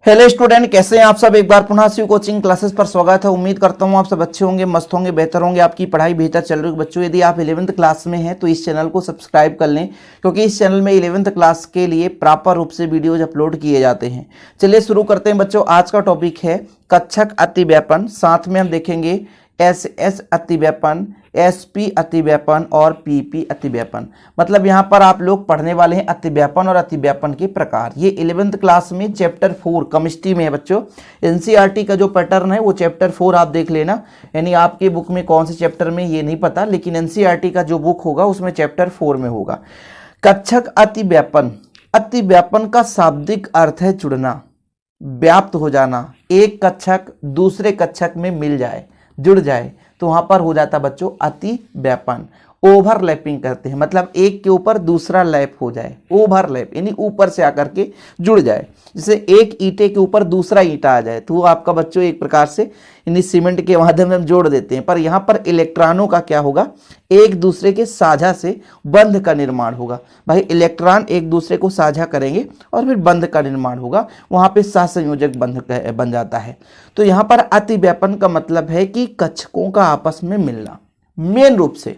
Hello student, कैसे हैं आप सब। एक बार पुनः शिव कोचिंग क्लासेस पर स्वागत है। उम्मीद करता हूं आप सब अच्छे होंगे, मस्त होंगे, बेहतर होंगे, आपकी पढ़ाई बेहतर चल रही है। बच्चों, यदि आप 11th क्लास में हैं तो इस चैनल को सब्सक्राइब कर लें, क्योंकि इस चैनल में 11th क्लास के लिए प्रॉपर रूप से वीडियोज अपलोड किए जाते हैं। चलिए शुरू करते हैं बच्चों। आज का टॉपिक है कक्षक अतिव्यापन। साथ में हम देखेंगे एस अतिव्यापन, SP अतिव्यापन और PP अतिव्यापन। मतलब यहाँ पर आप लोग पढ़ने वाले हैं अतिव्यापन और अतिव्यापन के प्रकार। ये 11th क्लास में चैप्टर 4 केमिस्ट्री में है बच्चों। NCERT का जो पैटर्न है वो चैप्टर 4 आप देख लेना। यानी आपके बुक में कौन से चैप्टर में ये नहीं पता, लेकिन NCERT का जो बुक होगा उसमें चैप्टर 4 में होगा। कक्षक अतिव्यापन। अतिव्यापन का शाब्दिक अर्थ है जुड़ना, व्याप्त हो जाना। एक कक्षक दूसरे कक्षक में मिल जाए, जुड़ जाए, तो वहां पर हो जाता बच्चों अतिव्यापन। ओवरलैपिंग करते हैं, मतलब एक के ऊपर दूसरा लैप हो जाए। ओवरलैप यानी ऊपर से आकर के जुड़ जाए। जैसे एक ईंटे के ऊपर दूसरा ईंटा आ जाए तो वो आपका बच्चों एक प्रकार से यानी सीमेंट के माध्यम से हम जोड़ देते हैं। पर यहाँ पर इलेक्ट्रॉनों का क्या होगा, एक दूसरे के साझा से बंध का निर्माण होगा। भाई इलेक्ट्रॉन एक दूसरे को साझा करेंगे और फिर बंध का निर्माण होगा, वहां पे सहसंयोजक बंध बन जाता है। तो यहाँ पर अतिव्यापन का मतलब है कि कक्षकों का आपस में मिलना। मेन रूप से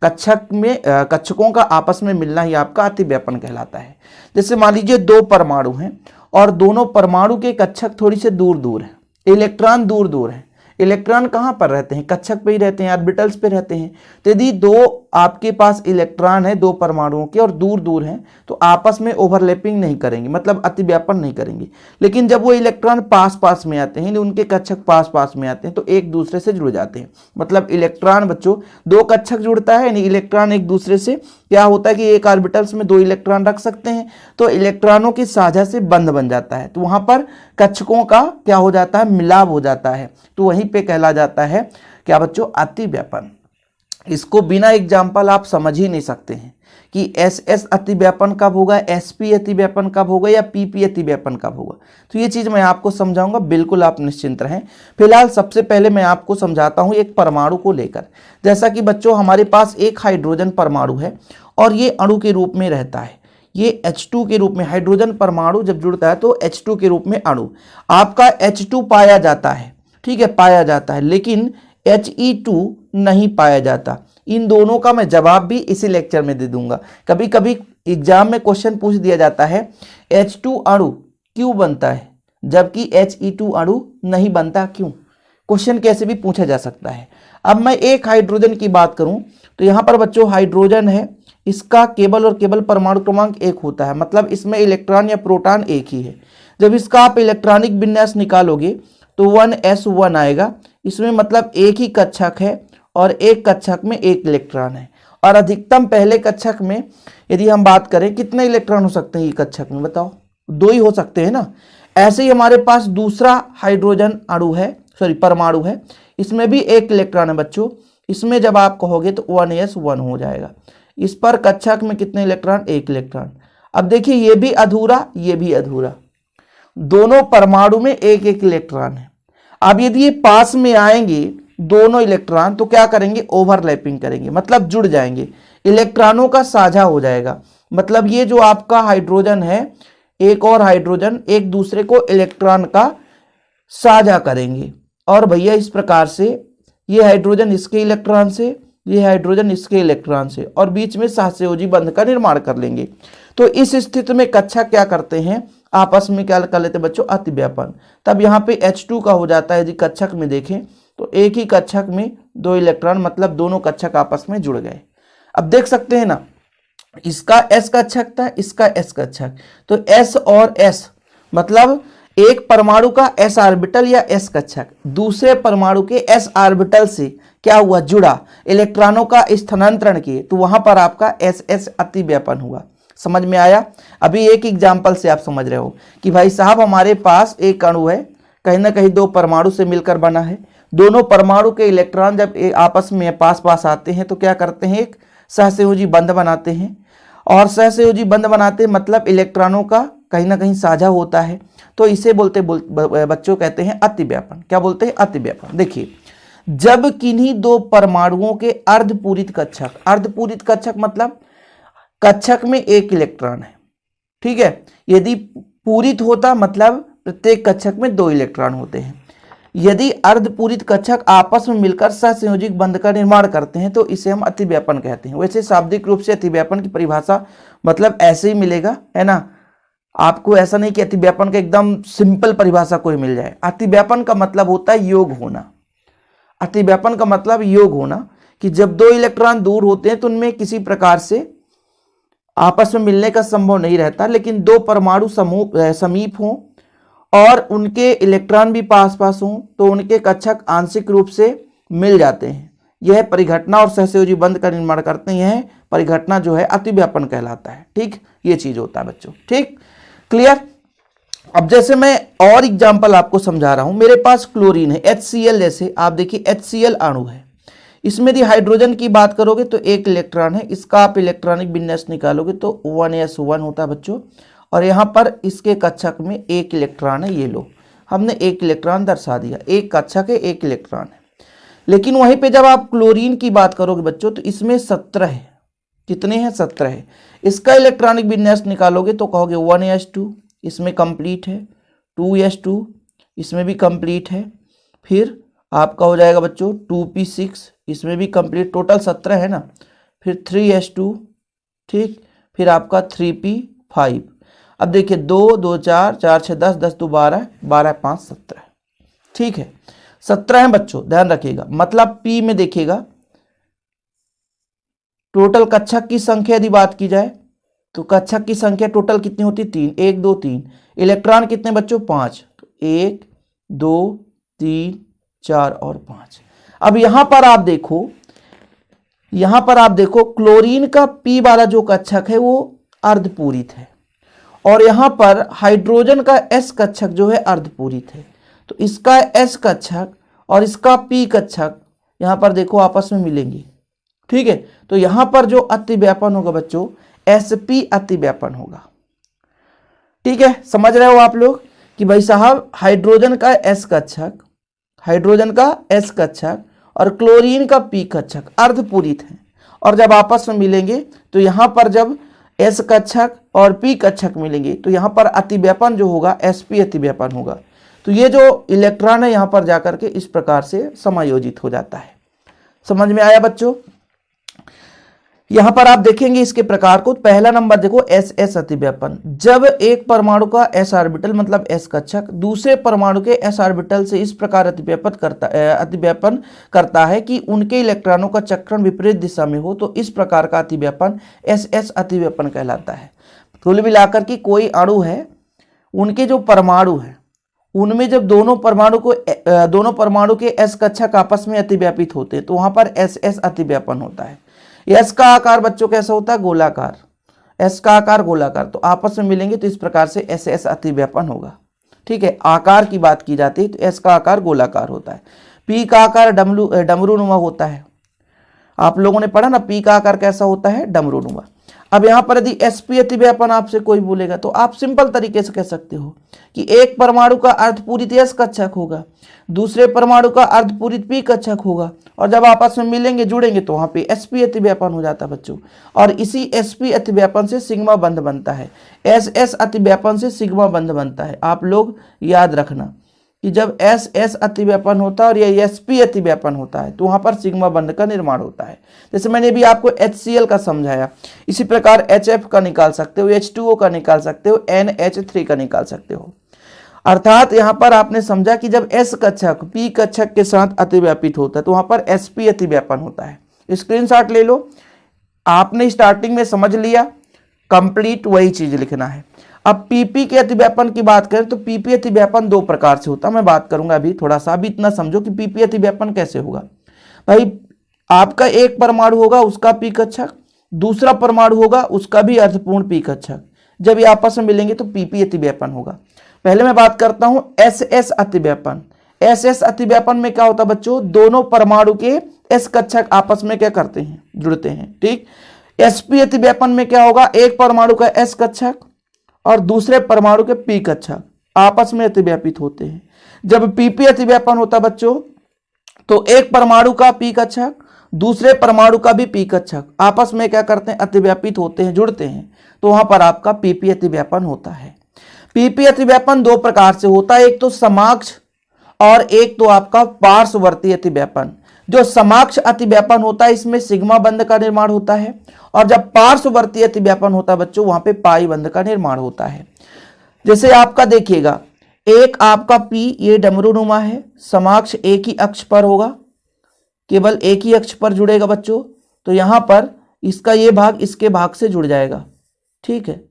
कक्षकों का आपस में मिलना ही आपका अतिव्यापन कहलाता है। जैसे मान लीजिए दो परमाणु हैं और दोनों परमाणु के कक्षक थोड़ी से दूर दूर हैं, इलेक्ट्रॉन दूर दूर हैं। इलेक्ट्रॉन कहाँ पर रहते हैं, कक्षक पे ही रहते हैं, ऑर्बिटल्स पे रहते हैं। तो यदि दो आपके पास इलेक्ट्रॉन है दो परमाणुओं के और दूर दूर हैं तो आपस में ओवरलैपिंग नहीं करेंगे, मतलब अतिव्यापन नहीं करेंगे। लेकिन जब वो इलेक्ट्रॉन पास पास में आते हैं, उनके कक्षक पास पास में आते हैं तो एक दूसरे से जुड़ जाते हैं। मतलब इलेक्ट्रॉन बच्चों दो कक्षक जुड़ता है, यानी इलेक्ट्रॉन एक दूसरे से क्या होता है कि एक ऑर्बिटल्स में दो इलेक्ट्रॉन रख सकते हैं, तो इलेक्ट्रॉनों की साझा से बंध बन जाता है। तो वहां पर कक्षकों का क्या हो जाता है, मिलाप हो जाता है। तो वहीं पे कहला जाता है क्या बच्चों, अतिव्यापन। इसको बिना एग्जाम्पल आप समझ ही नहीं सकते हैं कि SS अतिव्यापन कब होगा, SP अतिव्यापन कब होगा या PP अतिव्यापन कब होगा। तो ये चीज मैं आपको समझाऊंगा, बिल्कुल आप निश्चिंत रहें। फिलहाल सबसे पहले मैं आपको समझाता हूं एक परमाणु को लेकर। जैसा कि बच्चों हमारे पास एक हाइड्रोजन परमाणु है और ये अणु के रूप में रहता है। ये H2 के रूप में, हाइड्रोजन परमाणु जब जुड़ता है तो H2 के रूप में अणु आपका H2 पाया जाता है, ठीक है, पाया जाता है, लेकिन He2 नहीं पाया जाता। इन दोनों का मैं जवाब भी इसी लेक्चर में दे दूंगा। कभी कभी एग्जाम में क्वेश्चन पूछ दिया जाता है H2 अणु क्यों बनता है जबकि He2 अणु नहीं बनता, क्यों? क्वेश्चन कैसे भी पूछा जा सकता है। अब मैं एक हाइड्रोजन की बात करूं तो यहां पर बच्चों हाइड्रोजन है, इसका केवल और केवल परमाणु क्रमांक 1 होता है, मतलब इसमें इलेक्ट्रॉन या प्रोटॉन एक ही है। जब इसका आप इलेक्ट्रॉनिक विन्यास निकालोगे तो 1s1 आएगा। इसमें मतलब एक ही कक्षक है और एक कक्षक में एक इलेक्ट्रॉन है। और अधिकतम पहले कक्षक में यदि हम बात करें कितने इलेक्ट्रॉन हो सकते हैं ये कक्षक में, बताओ? 2 ही हो सकते हैं ना। ऐसे ही हमारे पास दूसरा हाइड्रोजन अणु है, सॉरी परमाणु है, इसमें भी एक इलेक्ट्रॉन है बच्चों। इसमें जब आप कहोगे तो 1s1 हो जाएगा। इस पर कक्षक में कितने इलेक्ट्रॉन, एक इलेक्ट्रॉन। अब देखिए ये भी अधूरा, ये भी अधूरा, दोनों परमाणु में एक एक इलेक्ट्रॉन है। अब यदि ये पास में आएंगे दोनों इलेक्ट्रॉन तो क्या करेंगे, ओवरलैपिंग करेंगे, मतलब जुड़ जाएंगे, इलेक्ट्रॉनों का साझा हो जाएगा। मतलब ये जो आपका हाइड्रोजन है, एक और हाइड्रोजन एक दूसरे को इलेक्ट्रॉन का साझा करेंगे। और भैया इस प्रकार से ये हाइड्रोजन इसके इलेक्ट्रॉन से, ये हाइड्रोजन इसके इलेक्ट्रॉन से, और बीच में सहसंयोजी बंध का निर्माण कर लेंगे। तो इस स्थिति में कक्षक क्या करते हैं, आपस में क्या कर लेते हैं बच्चों, अतिव्यापन। तब यहाँ पे H2 का हो जाता है। यदि कक्षक में देखें तो एक ही कक्षक में 2 इलेक्ट्रॉन, मतलब दोनों कक्षक आपस में जुड़ गए। अब देख सकते हैं ना, इसका S कक्षक था, इसका S कक्षक, तो S और S मतलब एक परमाणु का S ऑर्बिटल या S कक्षक दूसरे परमाणु के S ऑर्बिटल से क्या हुआ, जुड़ा, इलेक्ट्रॉनों का स्थानांतरण किए, तो वहां पर आपका SS अतिव्यापन हुआ। समझ में आया? अभी एक एग्जाम्पल से आप समझ रहे हो कि भाई साहब हमारे पास एक अणु है, कहीं ना कहीं 2 परमाणु से मिलकर बना है। दोनों परमाणु के इलेक्ट्रॉन जब आपस में पास पास आते हैं तो क्या करते हैं, एक सहसंयोजी बंध बनाते हैं। और सहसंयोजी बंध बनाते हैं मतलब इलेक्ट्रॉनों का कहीं ना कहीं साझा होता है। तो इसे बच्चों कहते हैं अतिव्यापन। क्या बोलते हैं, अतिव्यापन। देखिए जब किन्हीं 2 परमाणुओं के अर्धपूरित कक्षक, अर्धपूरित कक्षक मतलब कक्षक में एक इलेक्ट्रॉन है, ठीक है। यदि पूरित होता मतलब प्रत्येक कक्षक में 2 इलेक्ट्रॉन होते हैं। यदि अर्धपूरित कक्षक आपस में मिलकर सहसंयोजिक बंध का निर्माण करते हैं तो इसे हम अतिव्यापन कहते हैं। वैसे शाब्दिक रूप से अतिव्यापन की परिभाषा मतलब ऐसे ही मिलेगा, है ना। आपको ऐसा नहीं कि अतिव्यापन का एकदम सिंपल परिभाषा कोई मिल जाए। अतिव्यापन का मतलब होता है योग होना। अतिव्यापन का मतलब योग होना कि जब 2 इलेक्ट्रॉन दूर होते हैं तो उनमें किसी प्रकार से आपस में मिलने का संभव नहीं रहता, लेकिन 2 परमाणु समीप हों और उनके इलेक्ट्रॉन भी पास पास हों तो उनके कक्षक आंशिक रूप से मिल जाते हैं। यह परिघटना और सहसंयोजी बंध का निर्माण करते हैं। यह परिघटना जो है अतिव्यापन कहलाता है। ठीक, ये चीज होता है बच्चों। ठीक, क्लियर। अब जैसे मैं और एग्जांपल आपको समझा रहा हूं, मेरे पास क्लोरीन है, HCl, जैसे आप देखिए HCl अणु है। इसमें यदि हाइड्रोजन की बात करोगे तो 1 इलेक्ट्रॉन है, इसका आप इलेक्ट्रॉनिक विन्यास निकालोगे तो 1s1 होता है बच्चों। और यहाँ पर इसके कक्षक में 1 इलेक्ट्रॉन है। ये लो, हमने 1 इलेक्ट्रॉन दर्शा दिया। एक कक्षक है, 1 इलेक्ट्रॉन है। लेकिन वहीं पे जब आप क्लोरीन की बात करोगे बच्चों तो इसमें 17 है। कितने हैं? 17 है। इसका इलेक्ट्रॉनिक विन्यास निकालोगे तो कहोगे 1s2, इसमें कंप्लीट है। 2s2, इसमें भी कंप्लीट है। फिर आपका हो जाएगा बच्चों 2p6, इसमें भी कंप्लीट। टोटल 17 है ना। फिर 3s2, ठीक। फिर आपका 3p5। अब देखिए 2 2 4 4 6 10 10 2 12 12 5 17। ठीक है, 17 है बच्चों, ध्यान रखिएगा। मतलब p में देखिएगा टोटल कक्षक की संख्या यदि बात की जाए तो कक्षक की संख्या टोटल कितनी होती है? 3। 1 2 3। इलेक्ट्रॉन कितने बच्चों? 5। तो 1 2 3 4 और 5। अब यहां पर आप देखो क्लोरीन का p वाला जो कक्षक है वो अर्धपूरित है और यहां पर हाइड्रोजन का s कक्षक जो है अर्धपूरित है। तो इसका s कक्षक और इसका p कक्षक यहां पर देखो आपस में मिलेंगे। ठीक है, तो यहां पर जो अतिव्यापन होगा बच्चों sp अतिव्यापन होगा। ठीक है, समझ रहे हो आप लोग कि भाई साहब हाइड्रोजन का s कक्षक और क्लोरीन का p कक्षक अर्धपूरित है और जब आपस में मिलेंगे तो यहां पर जब s कक्षक और p कक्षक मिलेंगे तो यहां पर अतिव्यापन जो होगा sp अतिव्यापन होगा। तो ये जो इलेक्ट्रॉन है यहां पर जाकर के इस प्रकार से समायोजित हो जाता है। समझ में आया बच्चों? यहां पर आप देखेंगे इसके प्रकार को। पहला नंबर देखो SS अतिव्यापन। जब एक परमाणु का s ऑर्बिटल मतलब s कक्षक दूसरे परमाणु के s ऑर्बिटल से इस प्रकार अतिव्यापन करता है कि उनके इलेक्ट्रॉनों का चक्रण विपरीत दिशा में हो तो इस प्रकार का अतिव्यापन SS अतिव्यापन कहलाता है। कुल मिलाकर की कोई अणु है, उनके जो परमाणु है उनमें जब दोनों परमाणु के s कक्षक आपस में अतिव्यापित होते हैं तो वहां पर SS अतिव्यापन होता है। S का आकार बच्चों कैसा होता है? गोलाकार। S का आकार गोलाकार। तो आपस में मिलेंगे तो इस प्रकार से SS अतिव्यापन होगा। ठीक है, आकार की बात की जाती है तो S का आकार गोलाकार होता है। P का आकार डमरूनुमा होता है। आप लोगों ने पढ़ा ना, P का आकार कैसा होता है? डमरूनुमा। अब यहां पर यदि sp अतिव्यापन आपसे कोई बोलेगा तो आप सिंपल तरीके से कह सकते हो कि एक परमाणु का अर्धपूरित s कक्षक होगा, दूसरे परमाणु का अर्धपूरित p कक्षक होगा और जब आपस में मिलेंगे जुड़ेंगे तो वहां पे sp अतिव्यापन हो जाता है बच्चों। और इसी sp अतिव्यापन से सिग्मा बंध बनता है, ss अतिव्यापन से सिग्मा बंध बनता है। आप लोग याद रखना कि जब SS अतिव्यापन होता है और यह sp अतिव्यापन होता है तो वहां पर सिग्मा बंध का निर्माण होता है। जैसे मैंने भी आपको HCl का समझाया, इसी प्रकार HF का निकाल सकते हो, H2O का निकाल सकते हो, NH3 का निकाल सकते हो। अर्थात यहां पर आपने समझा कि जब S कक्षक P कक्षक के साथ अतिव्यापित होता है तो वहां पर sp अतिव्यापन होता है। स्क्रीनशॉट ले लो। आपने स्टार्टिंग में समझ लिया, कंप्लीट वही चीज लिखना है। अब PP के अतिव्यापन की बात करें तो PP अतिव्यापन 2 प्रकार से होता है। मैं बात करूंगा अभी थोड़ा सा, अभी इतना समझो कि PP अतिव्यापन कैसे होगा। भाई आपका एक परमाणु होगा उसका p कक्षक, दूसरा परमाणु होगा उसका भी अर्थपूर्ण p कक्षक। जब ये आपस में मिलेंगे तो PP अतिव्यापन होगा। पहले मैं बात करता हूं SS अतिव्यापन। SS अतिव्यापन में क्या होता है बच्चों? दोनों परमाणु के s कक्षक आपस में क्या करते हैं? जुड़ते हैं। ठीक। sp अतिव्यापन में क्या होगा? एक परमाणु का s कक्षक और दूसरे परमाणु के p कक्षक आपस में अतिव्यापित होते हैं। जब PP अतिव्यापन होता बच्चों तो एक परमाणु का p कक्षक दूसरे परमाणु का भी p कक्षक आपस में क्या करते हैं? अतिव्यापित होते हैं, जुड़ते हैं। तो वहां पर आपका PP अतिव्यापन होता है। पीपी अतिव्यापन दो प्रकार से होता है, एक तो समाक्ष और एक तो आपका पार्श्ववर्ती अतिव्यापन। जो समाक्ष अतिव्यापन होता है इसमें सिग्मा बंध का निर्माण होता है, और जब पार्श्ववर्ती अतिव्यापन होता है बच्चों वहां पे पाई बंध का निर्माण होता है। जैसे आपका देखिएगा, एक आपका पी ये डमरूनुमा है, समाक्ष एक ही अक्ष पर होगा, केवल एक ही अक्ष पर जुड़ेगा बच्चों, तो यहां पर इसका ये भाग इसके भाग से जुड़ जाएगा, ठीक है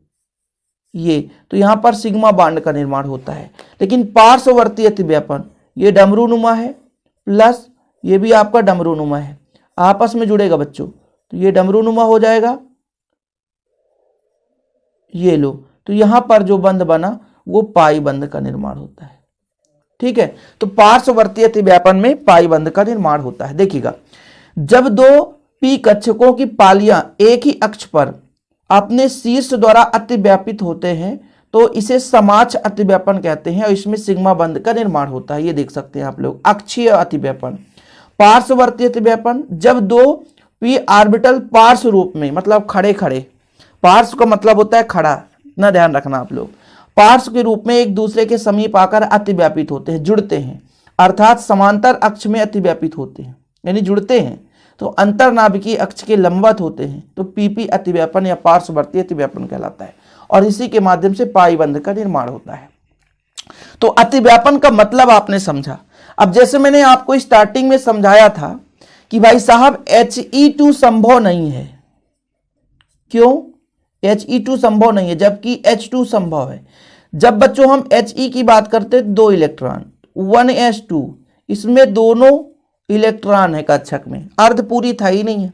ये, तो यहां पर सिग्मा बांड का निर्माण होता है। लेकिन पार्श्ववर्ती अतिव्यापन ये डमरूनुमा है प्लस ये भी आपका डमरूनुमा है, आपस में जुड़ेगा बच्चों, तो ये डमरूनुमा हो जाएगा, ये लो, तो यहां पर जो बंध बना वो पाई बंध का निर्माण होता है, ठीक है। तो पार्श्ववर्ती अतिव्यापन में पाई बंध का निर्माण होता है। देखिएगा, जब दो पी कक्षकों की पालियां एक ही अक्ष पर अपने शीर्ष द्वारा अतिव्यापित होते हैं तो इसे समाक्ष अतिव्यापन कहते हैं, और इसमें सिग्मा बंध का निर्माण होता है। ये देख सकते हैं आप लोग, अक्षीय अतिव्यापन। पार्श्ववर्ती अतिव्यापन, जब दो पी ऑर्बिटल पार्श्व रूप में, मतलब खड़े खड़े, पार्श्व का मतलब होता है खड़ा, ना ध्यान रखना आप लोग, पार्श्व के रूप में एक दूसरे के समीप आकर अतिव्यापित होते हैं, जुड़ते हैं, अर्थात समांतर अक्ष में अतिव्यापित होते हैं, यानी जुड़ते हैं, तो अंतरनाभिकीय अक्ष के लंबवत होते हैं, तो पीपी अतिव्यापन या पार्श्ववर्ती अतिव्यापन कहलाता है, और इसी के माध्यम से पाई बंध का निर्माण होता है। तो अतिव्यापन का मतलब आपने समझा। अब जैसे मैंने आपको स्टार्टिंग में समझाया था कि भाई साहब He2 संभव नहीं है, क्यों He2 संभव नहीं है जबकि H2 संभव है। जब बच्चों हम He की बात करते हैं, दो इलेक्ट्रॉन 1s2, इसमें दोनों इलेक्ट्रॉन है कक्षक में, अर्धपूरी था ही नहीं है,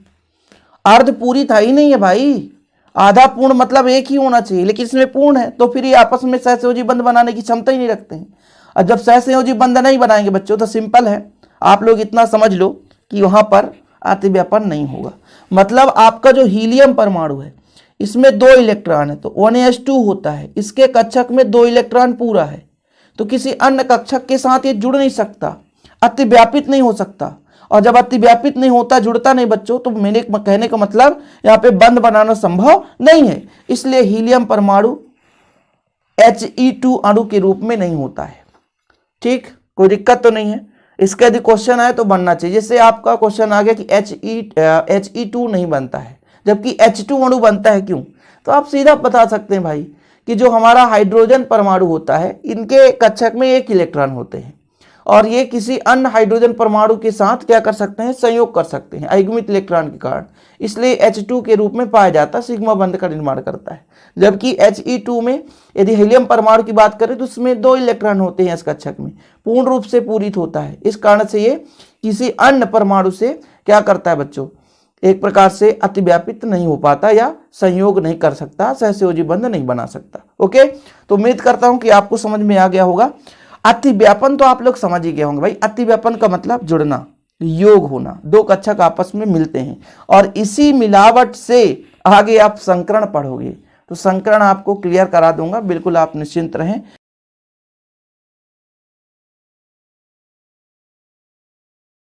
अर्धपूरी था ही नहीं है भाई, आधा पूर्ण मतलब एक ही होना चाहिए, लेकिन इसमें पूर्ण है, तो फिर ये आपस में सहसंयोजी बंध बनाने की क्षमता ही नहीं रखते हैं। और जब सहसंयोजी बंध नहीं बनाएंगे बच्चों तो सिंपल है, आप लोग इतना समझ लो कि वहां पर अतिव्यापन नहीं होगा। मतलब आपका जो हीलियम परमाणु है इसमें दो इलेक्ट्रॉन है तो 1s2 होता है, इसके कक्षक में दो इलेक्ट्रॉन पूरा है, तो किसी अन्य कक्षक के साथ ये जुड़ नहीं सकता, अतिव्यापित नहीं हो सकता। और जब अतिव्यापित नहीं होता, जुड़ता नहीं बच्चों, तो मेरे कहने का मतलब यहाँ पे बंध बनाना संभव नहीं है। इसलिए हीलियम परमाणु He2 अणु के रूप में नहीं होता है, ठीक, कोई दिक्कत तो नहीं है। इसका यदि क्वेश्चन आए तो बनना चाहिए, जैसे आपका क्वेश्चन आ गया कि He2 नहीं बनता है जबकि H2 अणु बनता है, क्यों, तो आप सीधा बता सकते हैं भाई कि जो हमारा हाइड्रोजन परमाणु होता है इनके कक्षक में एक इलेक्ट्रॉन होते हैं, और ये किसी अन्य हाइड्रोजन परमाणु के साथ क्या कर सकते हैं, संयोग कर सकते हैं अयुग्मित इलेक्ट्रॉन के कारण, इसलिए H2 के रूप में पाया जाता है, सिग्मा बंध का निर्माण करता है। जबकि He2 में यदि हीलियम परमाणु की बात करें तो उसमें दो इलेक्ट्रॉन होते हैं इस कक्षक में, पूर्ण रूप से पूरित होता है, इस कारण से ये किसी अन्य परमाणु से क्या करता है बच्चों, एक प्रकार से अतिव्यापित नहीं हो पाता या संयोग नहीं कर सकता, सहसंयोजी बंध नहीं बना सकता। ओके, तो उम्मीद करता हूं कि आपको समझ में आ गया होगा। अतिव्यापन तो आप लोग समझ ही गए होंगे भाई, अतिव्यापन का मतलब जुड़ना, योग होना, दो कक्षक आपस में मिलते हैं, और इसी मिलावट से आगे आप संकरण पढ़ोगे, तो संकरण आपको क्लियर करा दूंगा, बिल्कुल आप निश्चिंत रहें।